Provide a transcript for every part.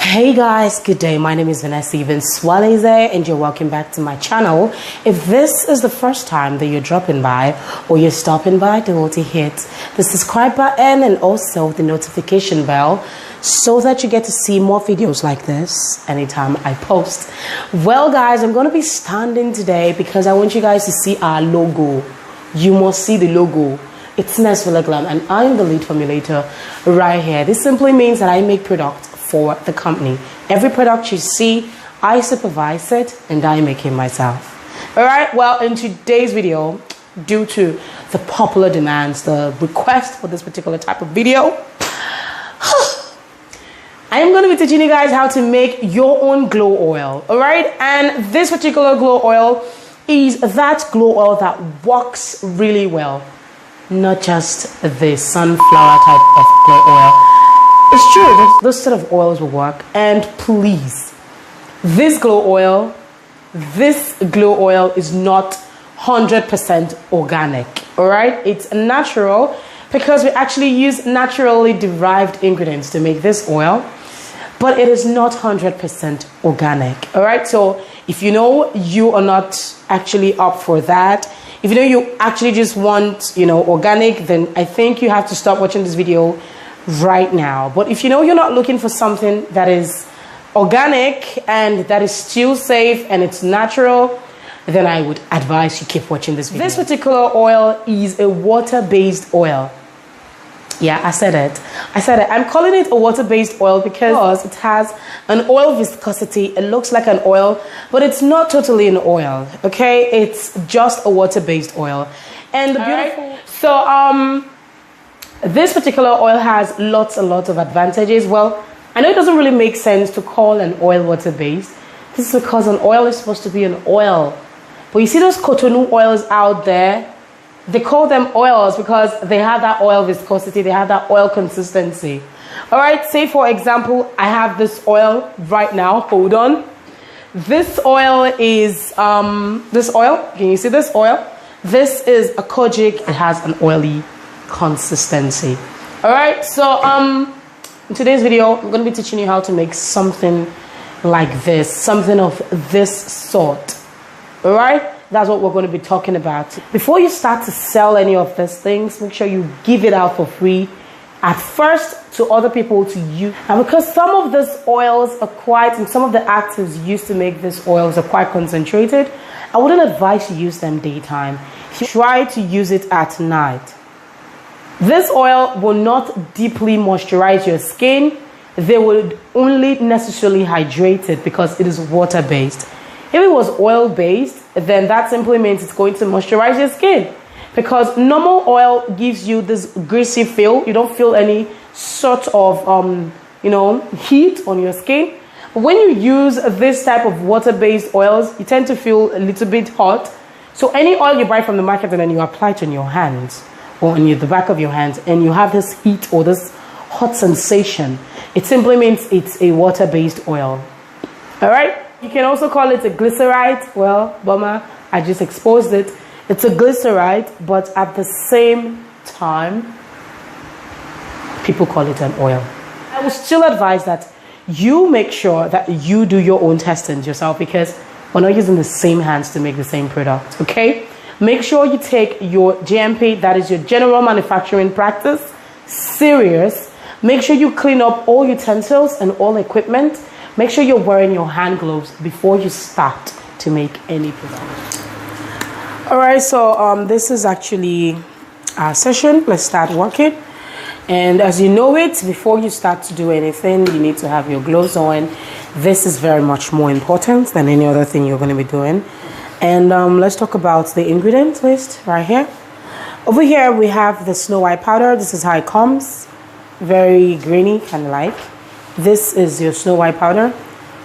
Hey guys, good day. My name is Vanessa Swaleze and you're welcome back to my channel. If this is the first time that you're dropping by or you're stopping by, don't want to hit the subscribe button and also the notification bell so that you get to see more videos like this anytime I post. Well guys, I'm going to be standing today because I want you guys to see our logo. You must see the logo. It's Nesvilla Glam and I am the lead formulator right here. This simply means that I make products for the company. Every product you see, I supervise it and I make it myself. All right, well, in today's video, due to the popular demands, the request for this particular type of video, I am going to be teaching you guys how to make your own glow oil. All right, and this particular glow oil is that glow oil that works really well, not just the sunflower type of glow oil. It's true, those sort of oils will work. And please, this glow oil is not 100% organic, all right? It's natural because we actually use naturally derived ingredients to make this oil, but it is not 100% organic, all right? So if you know you are not actually up for that, if you know you actually just want, organic, then I think you have to stop watching this video right now. But if you know you're not looking for something that is organic and that is still safe and it's natural, then I would advise you keep watching this video. This particular oil is a water-based oil. Yeah, I said it. I'm calling it a water-based oil because it has an oil viscosity. It looks like an oil, but it's not totally an oil, okay? It's just a water-based oil. And the beautiful... Right. So, this particular oil has lots and lots of advantages. Well, I know it doesn't really make sense to call an oil water-based. This is because an oil is supposed to be an oil. But you see those cotonou oils out there? They call them oils because they have that oil viscosity. They have that oil consistency. All right, say for example, I have this oil right now. Hold on. This oil is, this oil, can you see this oil? This is a kojic. It has an oily consistency. All right, so in today's video I'm going to be teaching you how to make something like this, something of this sort. All right, that's what we're going to be talking about. Before you start to sell any of these things, make sure you give it out for free at first to other people to use. And because some of these oils are and some of the actives used to make these oils are quite concentrated, I wouldn't advise you use them daytime. Try to use it at night. This oil will not deeply moisturize your skin. They would only necessarily hydrate it because it is water-based. If it was oil-based, then that simply means it's going to moisturize your skin. Because normal oil gives you this greasy feel. You don't feel any sort of, heat on your skin. But when you use this type of water-based oils, you tend to feel a little bit hot. So any oil you buy from the market and then you apply it on your hands, or on the back of your hands, and you have this heat or this hot sensation, it simply means it's a water-based oil. All right, you can also call it a glyceride. Well, bummer, I just exposed it. It's a glyceride, but at the same time people call it an oil. I would still advise that you make sure that you do your own testing yourself because we're not using the same hands to make the same product. Okay, make sure you take your GMP, that is your general manufacturing practice, serious. Make sure you clean up all utensils and all equipment. Make sure you're wearing your hand gloves before you start to make any product. All right, so this is actually our session. Let's start working. And as you know it, before you start to do anything, you need to have your gloves on. This is very much more important than any other thing you're going to be doing. And let's talk about the ingredient list right here. Over here, we have the snow white powder. This is how it comes. Very grainy, kind of like. This is your snow white powder.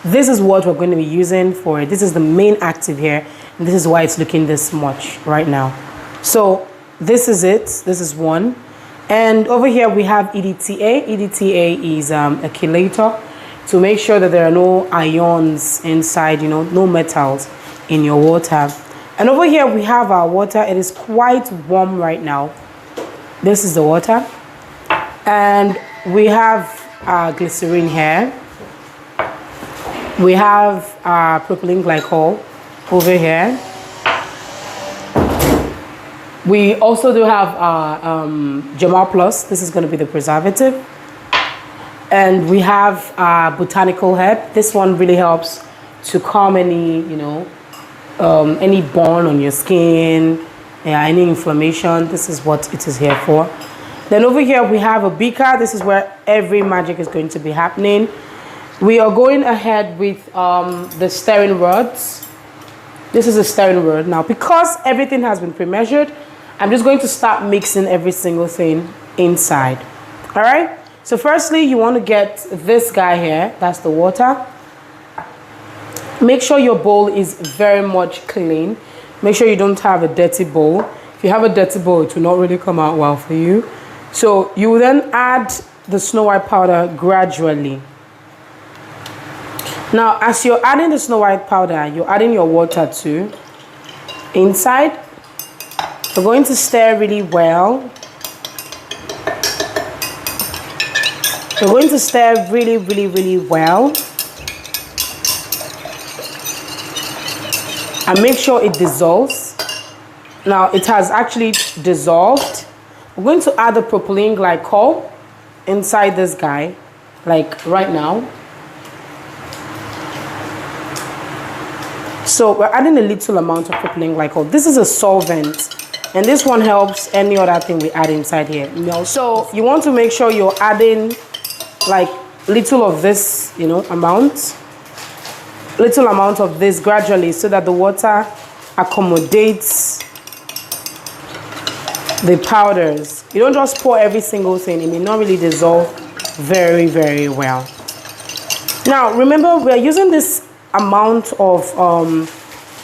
This is what we're going to be using for it. This is the main active here. And this is why it's looking this much right now. So this is it. This is one. And over here, we have EDTA. EDTA is a chelator to make sure that there are no ions inside, no metals in your water. And over here we have our water. It is quite warm right now. This is the water, and we have our glycerin here. We have our propylene glycol over here. We also do have our Germal Plus. This is going to be the preservative. And we have our botanical herb. This one really helps to calm any, any burn on your skin, any inflammation. This is what it is here for. Then over here we have a beaker. This is where every magic is going to be happening. We are going ahead with the stirring rods. This is a stirring rod. Now, because everything has been pre-measured, I'm just going to start mixing every single thing inside. All right? So firstly, you want to get this guy here. That's the water. Make sure your bowl is very much clean. Make sure you don't have a dirty bowl. If you have a dirty bowl, it will not really come out well for you. So you will then add the Snow White powder gradually. Now, as you're adding the Snow White powder, you're adding your water too. Inside, we're going to stir really well. We're going to stir really, really, really well. And make sure it dissolves. Now, it has actually dissolved. We're going to add the propylene glycol inside this guy, like right now. So we're adding a little amount of propylene glycol. This is a solvent, and this one helps any other thing we add inside here. So you want to make sure you're adding like little of this, amount. Little amount of this gradually so that the water accommodates the powders. You don't just pour every single thing. It may not really dissolve very, very well. Now, remember, we're using this amount of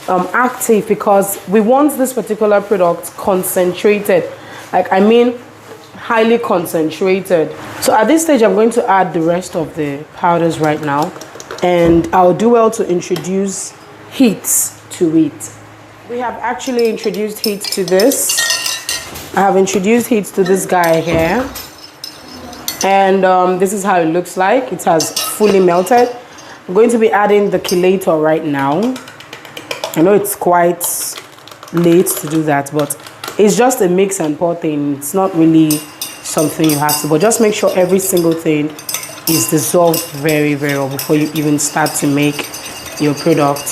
active because we want this particular product concentrated. Highly concentrated. So at this stage, I'm going to add the rest of the powders right now. And I'll do well to introduce heat to it. We have actually introduced heat to this. I have introduced heat to this guy here. And this is how it looks like. It has fully melted. I'm going to be adding the chelator right now. I know it's quite late to do that, but it's just a mix and pour thing. It's not really something you have to, but just make sure every single thing is dissolved very, very well before you even start to make your product.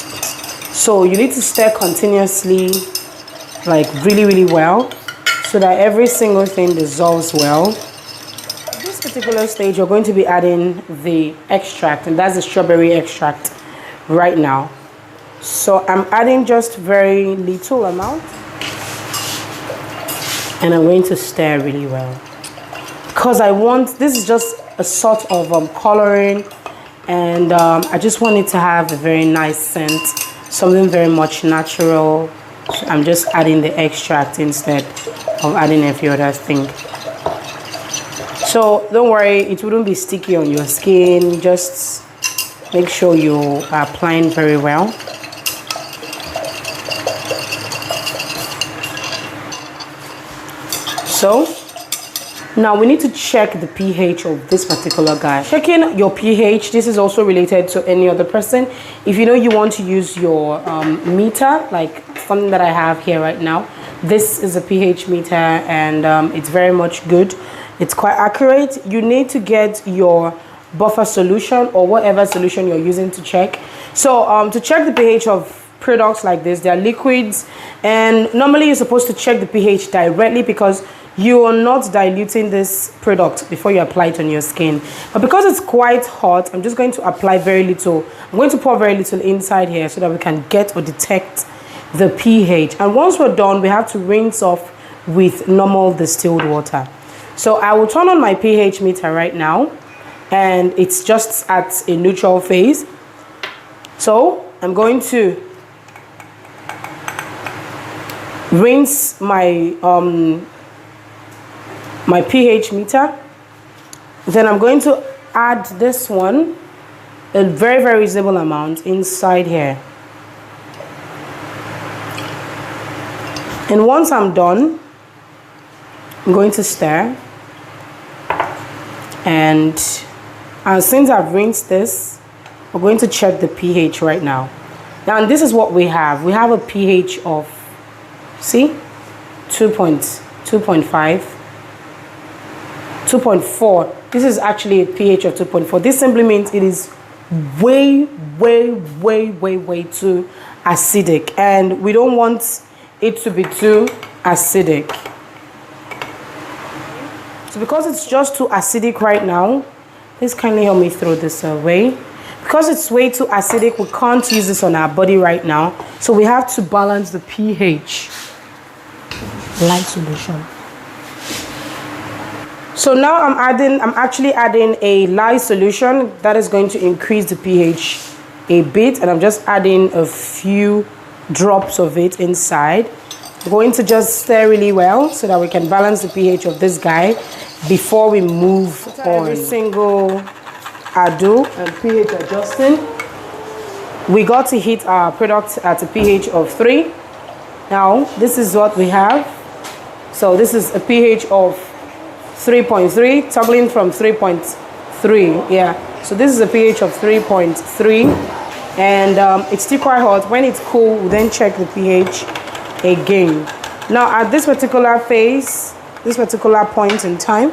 So you need to stir continuously, like really, really well, so that every single thing dissolves well. At this particular stage, you're going to be adding the extract, and that's the strawberry extract right now. So I'm adding just very little amount, and I'm going to stir really well because this is just a sort of coloring, and I just want it to have a very nice scent, something very much natural. So I'm just adding the extract instead of adding every other thing. So don't worry, it wouldn't be sticky on your skin. Just make sure you are applying very well. So now we need to check the pH of this particular guy. Checking your pH, this is also related to any other person. If you want to use your meter, like something that I have here right now, this is a pH meter, and it's very much good. It's quite accurate. You need to get your buffer solution or whatever solution you're using to check. So to check the pH of products like this, they're liquids, and normally you're supposed to check the pH directly because you are not diluting this product before you apply it on your skin. But because it's quite hot, I'm just going to apply very little. I'm going to pour very little inside here so that we can get or detect the pH. And once we're done, we have to rinse off with normal distilled water. So I will turn on my pH meter right now, and it's just at a neutral phase. So I'm going to rinse my my pH meter. Then I'm going to add this one, a very, very reasonable amount inside here. And once I'm done, I'm going to stir. And since I've rinsed this, we're going to check the pH right now. Now, and this is what we have. We have a pH of, see, 2.5, 2.4. This is actually a pH of 2.4. This simply means it is way too acidic, and we don't want it to be too acidic. So because it's just too acidic right now, please kindly help me throw this away. Because it's way too acidic, we can't use this on our body right now. So we have to balance the pH. Light solution. So now I'm actually adding a lye solution that is going to increase the pH a bit, and I'm just adding a few drops of it inside. I'm going to just stir really well so that we can balance the pH of this guy before we move on. Every single ado and pH adjusting. We got to heat our product at a pH of 3. Now this is what we have. So this is a pH of 3.3, tumbling from 3.3. Yeah, so this is a pH of 3.3, and it's still quite hot. When it's cool, we then check the pH again. Now at this particular phase, this particular point in time,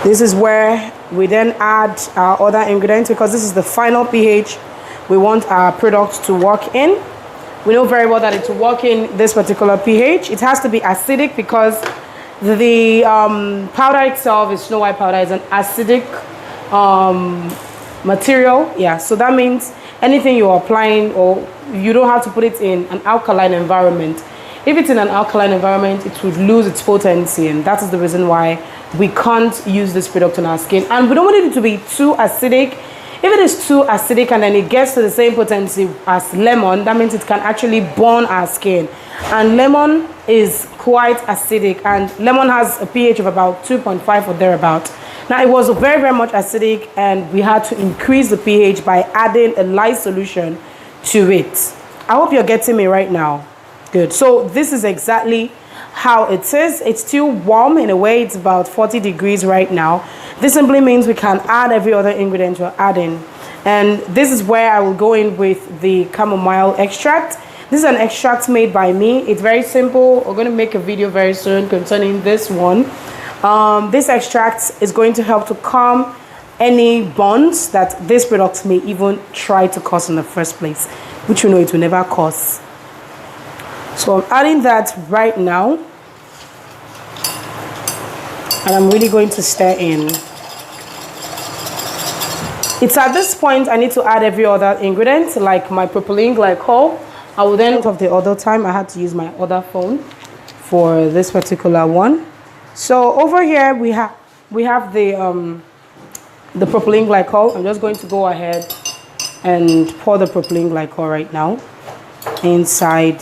this is where we then add our other ingredients, because this is the final pH we want our product to work in. We know very well that it will work in this particular pH. It has to be acidic because the powder itself is Snow White powder, is an acidic material. Yeah, so that means anything you're applying, or you don't have to put it in an alkaline environment. If it's in an alkaline environment, it would lose its potency, and that is the reason why we can't use this product on our skin. And we don't want it to be too acidic. If it is too acidic and then it gets to the same potency as lemon, that means it can actually burn our skin. And lemon is quite acidic, and lemon has a pH of about 2.5 or thereabout. Now it was very much acidic, and we had to increase the pH by adding a lye solution to it. I hope you're getting me right now. Good. So this is exactly how it is. It's still warm in a way. It's about 40 degrees right now. This simply means we can add every other ingredient we're adding. And this is where I will go in with the chamomile extract. This is an extract made by me. It's very simple. We're going to make a video very soon concerning this one. This extract is going to help to calm any burns that this product may even try to cause in the first place, which you know it will never cause. So I'm adding that right now, and I'm really going to stir in. It's at this point I need to add every other ingredient, like my propylene glycol. I will then, of the other time, I had to use my other phone for this particular one. So over here we have the propylene glycol. I'm just going to go ahead and pour the propylene glycol right now inside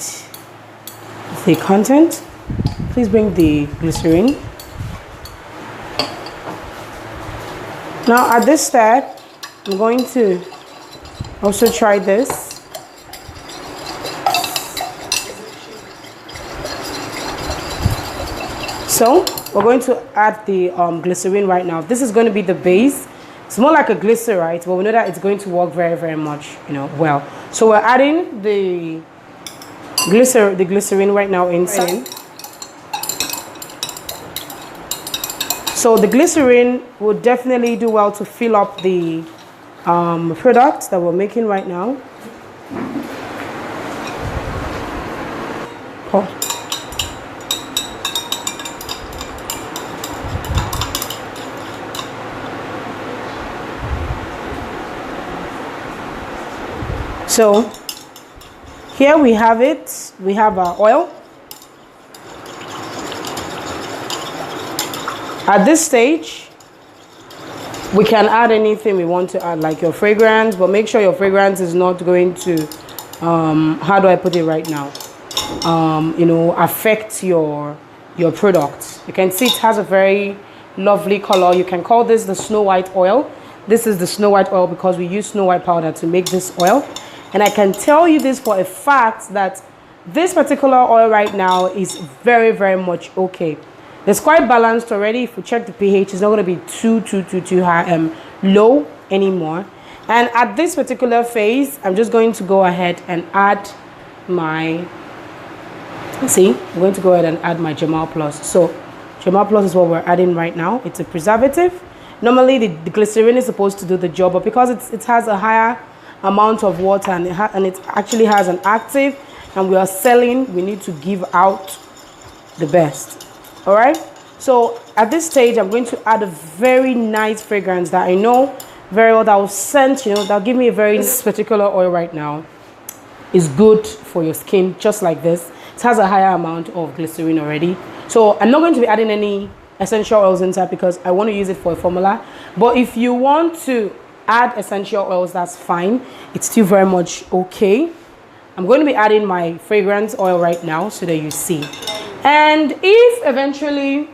the content. Please bring the glycerin. Now at this step, I'm going to also try this. So we're going to add the glycerin right now. This is going to be the base. It's more like a glycerite, but we know that it's going to work very much, well. So we're adding the glycerin right now inside. So the glycerin will definitely do well to fill up the product that we're making right now. Oh. So here we have it. We have our oil. At this stage, we can add anything we want to add, like your fragrance, but make sure your fragrance is not going to, how do I put it right now, affect your product. You can see it has a very lovely color. You can call this the Snow White oil. This is the Snow White oil because we use Snow White powder to make this oil. And I can tell you this for a fact that this particular oil right now is very much okay. It's quite balanced already. If we check the pH, it's not going to be too high, low anymore. And at this particular phase, I'm just going to go ahead and add my, see, I'm going to go ahead and add my Germal Plus. So Germal Plus is what we're adding right now. It's a preservative. Normally the glycerin is supposed to do the job, but because it has a higher amount of water and it actually has an active, and we are selling, we need to give out the best. All right, so at this stage I'm going to add a very nice fragrance that I know very well, that will scent, you know, that'll give me a very, this particular oil right now is good for your skin, just like this. It has a higher amount of glycerin already, so I'm not going to be adding any essential oils inside because I want to use it for a formula. But if you want to add essential oils, that's fine, it's still very much okay. I'm going to be adding my fragrance oil right now so that you see. And if eventually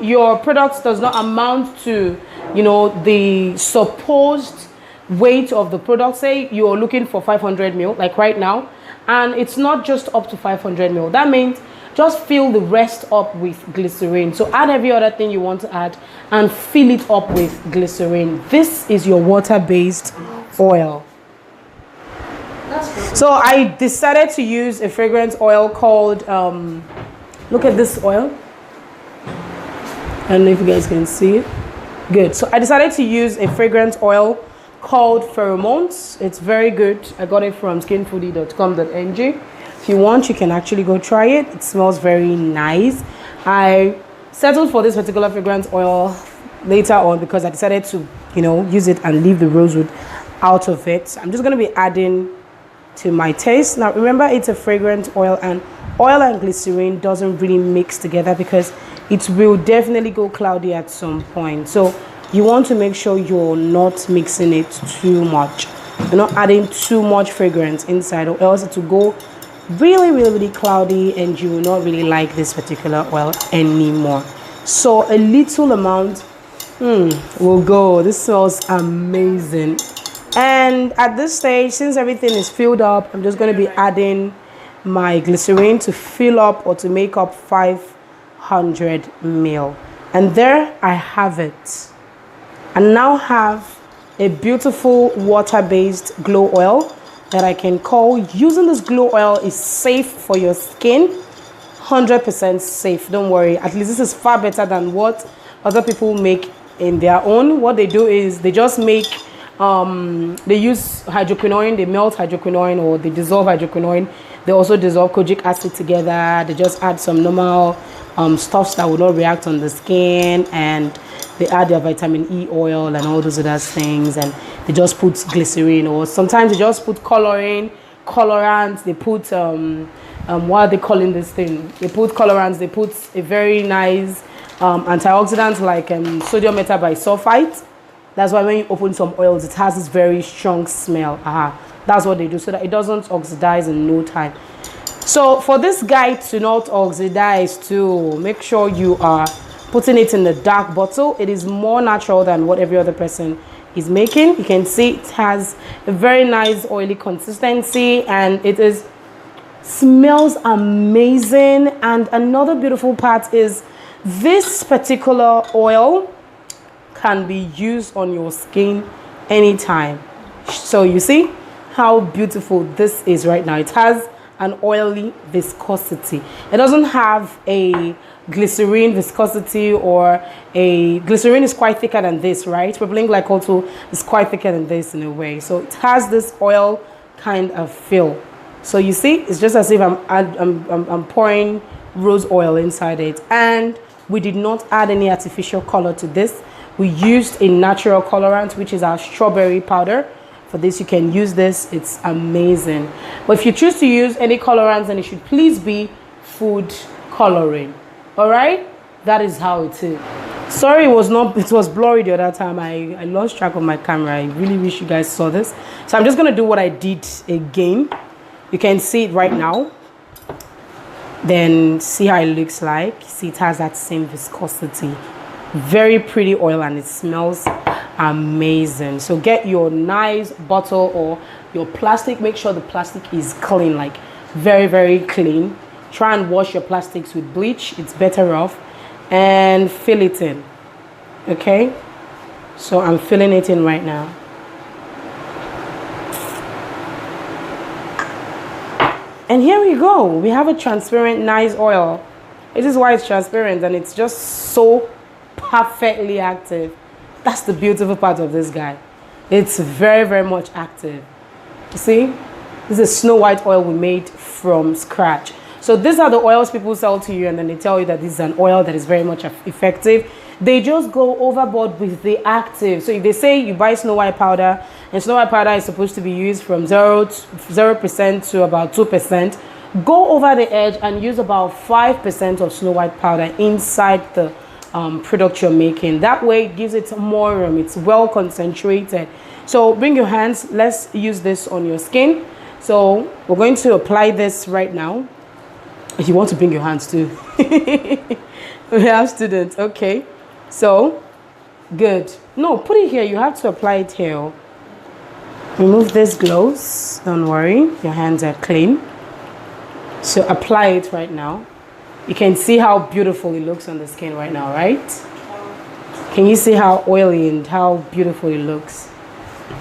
your product does not amount to, you know, the supposed weight of the product, say you're looking for 500 ml, like right now, and it's not just up to 500 ml, that means just fill the rest up with glycerin. So add every other thing you want to add and fill it up with glycerin. This is your water-based oil. So I decided to use a fragrance oil called, look at this oil. I don't know if you guys can see it. Good. So I decided to use a fragrance oil called Pheromones. It's very good. I got it from skinfoodie.com.ng. If you want, you can actually go try it. It smells very nice. I settled for this particular fragrance oil later on because I decided to, you know, use it and leave the rosewood out of it. So I'm just going to be adding to my taste. Now remember, it's a fragrance oil, and oil and glycerin doesn't really mix together because it will definitely go cloudy at some point. So you want to make sure you're not mixing it too much. You're not adding too much fragrance inside, or else it will go really cloudy and you will not really like this particular oil anymore. So a little amount will go. This smells amazing. And at this stage, since everything is filled up, I'm just going to be adding my glycerin to fill up or to make up 500 ml. And there I have it. I now have a beautiful water-based glow oil that I can call. Using this glow oil is safe for your skin, 100% safe. Don't worry. At least this is far better than what other people make in their own. What they do is they just make they use hydroquinone, they melt hydroquinone or they dissolve hydroquinone. They also dissolve kojic acid together. They just add some normal stuffs that will not react on the skin, and they add their vitamin E oil and all those other things, and they just put glycerin, or sometimes they just put coloring, colorants. They put what are they calling this thing? They put colorants. They put a very nice antioxidant like sodium metabisulfite. That's why when you open some oils, it has this very strong smell. That's what they do, so that it doesn't oxidize in no time. So for this guy to not oxidize too, make sure you are putting it in the dark bottle. It is more natural than what every other person is making. You can see it has a very nice oily consistency, and it smells amazing. And another beautiful part is this particular oil can be used on your skin anytime. So you see how beautiful this is right now. It has an oily viscosity. It doesn't have a glycerin viscosity, or a glycerin is quite thicker than this, right? Propylene Glycol is quite thicker than this in a way. So it has this oil kind of feel. So you see, it's just as if I'm pouring rose oil inside it. And we did not add any artificial color to this. We used a natural colorant, which is our strawberry powder. For this, you can use this. It's amazing. But if you choose to use any colorants, then it should please be food coloring. All right, that is how it is. Sorry, it was blurry the other time. I lost track of my camera. I really wish you guys saw this. So I'm just going to do what I did again. You can see it right now. Then see how it looks like. See, it has that same viscosity. Very pretty oil, and it smells amazing. So get your nice bottle or your plastic. Make sure the plastic is clean, like very clean. Try and wash your plastics with bleach. It's better off. And fill it in. Okay, so I'm filling it in right now. And here we go. We have a transparent, nice oil. This is why it's transparent and it's just so perfectly active. That's the beautiful part of this guy. It's very, very much active. You see? This is Snow White oil we made from scratch. So these are the oils people sell to you and then they tell you that this is an oil that is very much effective. They just go overboard with the active. So if they say you buy Snow White powder and Snow White powder is supposed to be used from 0% to about 2%, go over the edge and use about 5% of Snow White powder inside the product you're making. That way it gives it more room. It's well concentrated. So bring your hands. Let's use this on your skin. So we're going to apply this right now. If you want to bring your hands too. We have students. Okay. So good. No, put it here. You have to apply it here. Remove these gloves. Don't worry. Your hands are clean. So apply it right now. You can see how beautiful it looks on the skin right now, right? Can you see how oily and how beautiful it looks?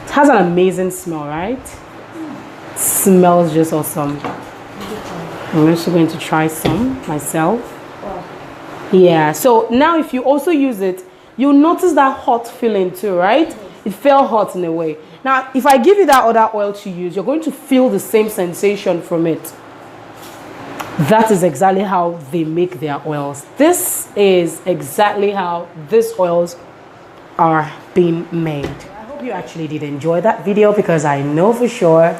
It has an amazing smell, right? It smells just awesome. I'm also going to try some myself. Yeah, so now if you also use it, you'll notice that hot feeling too, right? It felt hot in a way. Now, if I give you that other oil to use, you're going to feel the same sensation from it. That is exactly how they make their oils. This is exactly how these oils are being made. I hope you actually did enjoy that video because I know for sure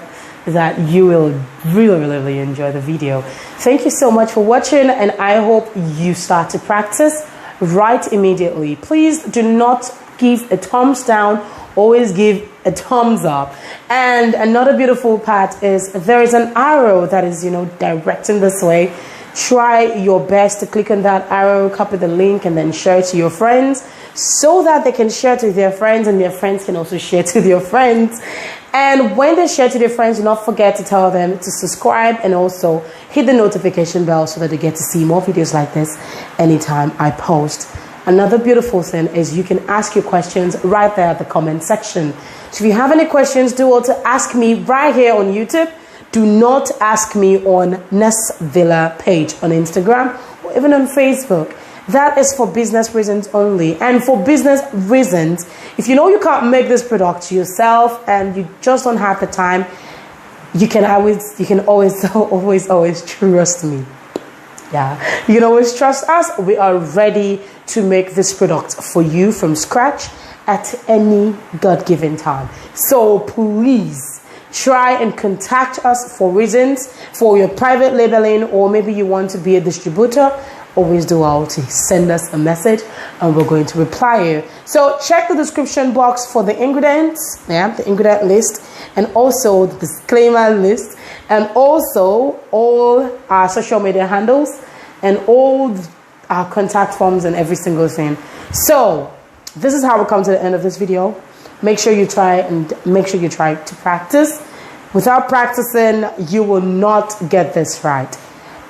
that you will really enjoy the video. Thank you so much for watching and I hope you start to practice right immediately. Please do not give a thumbs down, always give a thumbs up. And another beautiful part is there is an arrow that is, directing this way. Try your best to click on that arrow, copy the link and then share it to your friends so that they can share it to their friends and their friends can also share to their friends. And when they share to their friends, do not forget to tell them to subscribe and also hit the notification bell so that they get to see more videos like this anytime I post. Another beautiful thing is you can ask your questions right there at the comment section. So if you have any questions, do also ask me right here on YouTube. Do not ask me on Ness Villa page on Instagram or even on Facebook. That is for business reasons only. And for business reasons, if you know you can't make this product yourself and you just don't have the time, you can always trust me. Yeah, you can always trust us. We are ready to make this product for you from scratch at any God-given time. So please try and contact us for reasons, for your private labeling, or maybe you want to be a distributor. Always do all to send us a message and we're going to reply you. So check the description box for the ingredients, the ingredient list, and also the disclaimer list, and also all our social media handles and all our contact forms and every single thing. So this is how we come to the end of this video. Make sure you try to practice. Without practicing, you will not get this right.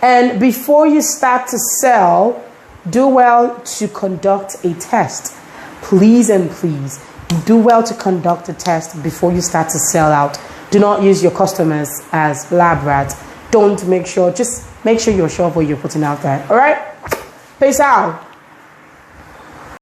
And before you start to sell, do well to conduct a test. Please and please, do well to conduct a test before you start to sell out. Do not use your customers as lab rats. Just make sure you're sure of what you're putting out there. All right? Peace out.